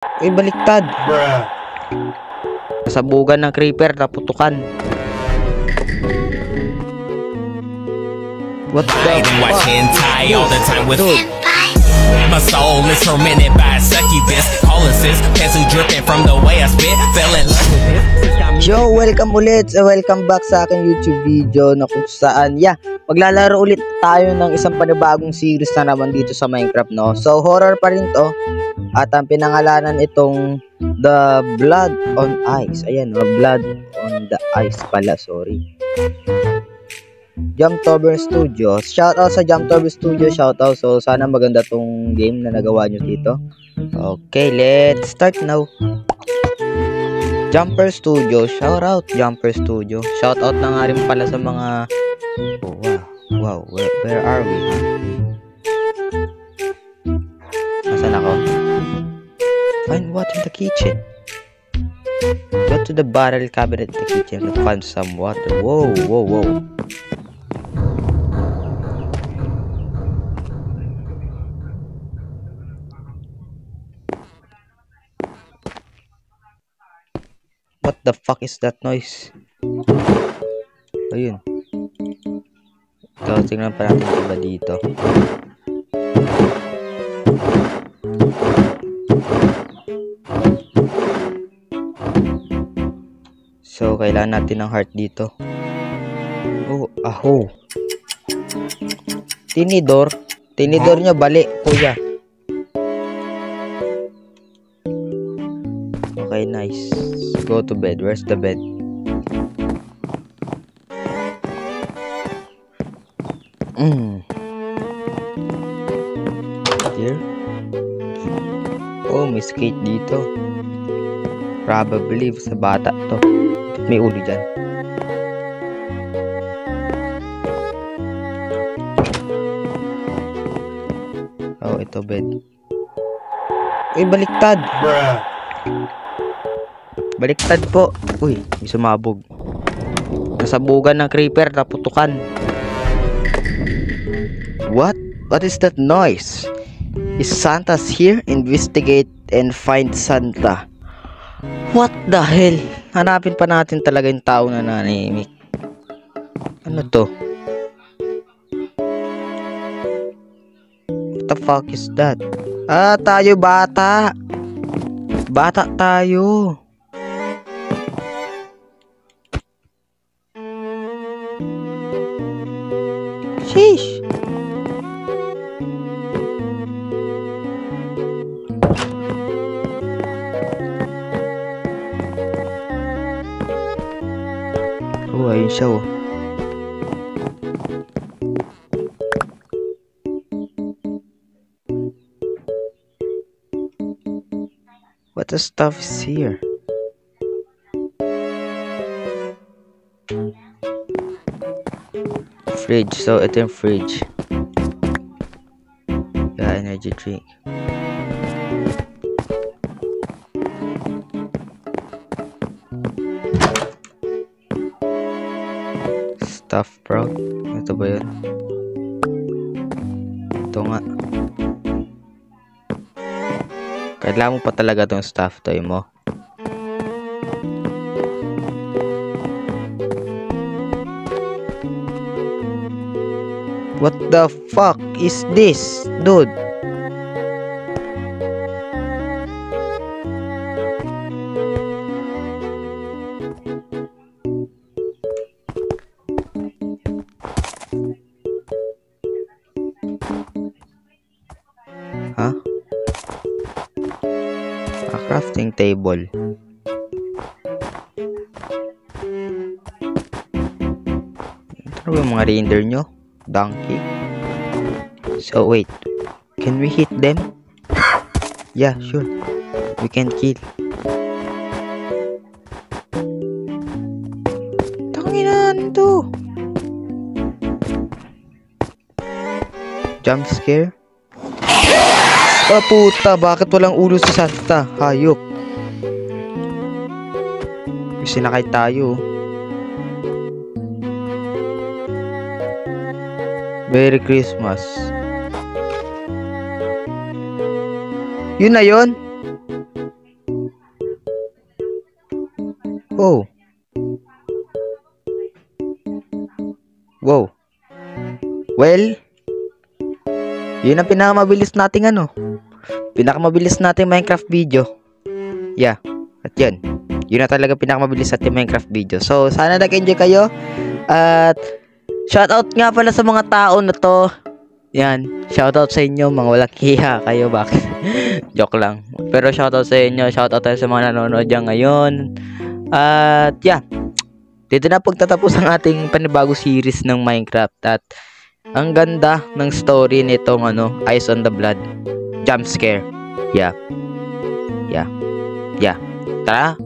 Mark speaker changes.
Speaker 1: Uy, baliktad. Nasabugan ng creeper, naputukan. What the fuck?
Speaker 2: Watch hentai all the time with my soul is tormented by succubus. Colossus, pencil dripping from the way I spit. Fell in love with this.
Speaker 1: Yo, welcome ulit. Welcome back sa aking YouTube video na kung saan, maglalaro ulit tayo ng isang panibagong series na naman dito sa Minecraft, no? So, horror pa rin to. At ang pinangalanan itong The Blood on Ice. Ayan, Blood on the Ice pala, sorry. Jumptober Studios. Shoutout sa Jumptober Studios, shoutout. So, sana maganda tong game na nagawa nyo dito. Okay, let's start now. Jumper Studio, shoutout Jumper Studio. Shoutout na nga rin pala sa mga... Oh, wow, where are we? Nasaan ako? Find what in the kitchen? Go to the barrel cabinet in the kitchen to find some water. Whoa. What the fuck is that noise? Ayun. Ito, tingnan pa natin iba dito. So, kailangan natin ng heart dito. Oh, aho. Tinidor. Tinidor nyo, bali, kuya. Okay, nice. Go to bed. Where's the bed? Here? Oh, may skate dito. Probably sa bata to. May ulo dyan. Oh, ito bed. Uy, baliktad. Baliktad po. Uy, may sumabog. Nasabugan ng creeper, naputukan. What? What is that noise? Is Santa's here? Investigate and find Santa. What the hell? Hanapin pa natin talaga yung tao na nanahimik. Ano to? What the fuck is that? Ah, tayo bata. Bata tayo. Sheesh. Oh, ayun siya, oh. What the stuff is here? Fridge. So, ito yung fridge. Yeah, energy drink. Stuff, bro. Ito ba yun? Ito nga. Kailangan mo pa talaga itong stuff toy mo. What the fuck is this, dude? Huh? A crafting table. Ito ba yung mga render nyo? Donkey. So wait, can we hit them? Yeah, sure. We can kill. Tanginan to. Jump scare. Ah, puta, bakit walang ulo si Santa? Hayop. Sinakay tayo. Merry Christmas. Yun na yun? Wow. Wow. Well, yun ang pinakamabilis nating pinakamabilis nating Minecraft video. Yeah. At yun. Yun na talaga pinakamabilis nating Minecraft video. So, sana nag-enjoy kayo. At shoutout nga pala sa mga tao na to. Yan. Shoutout sa inyo. Mga walang hiya kayo. Bakit? Joke lang. Pero shoutout sa inyo. Shoutout tayo sa mga nanonood dyan ngayon. At yeah. Dito na pagtatapos ang ating panibagong series ng Minecraft. At ang ganda ng story nitong Eyes on the Blood jump scare. Yeah. Tara.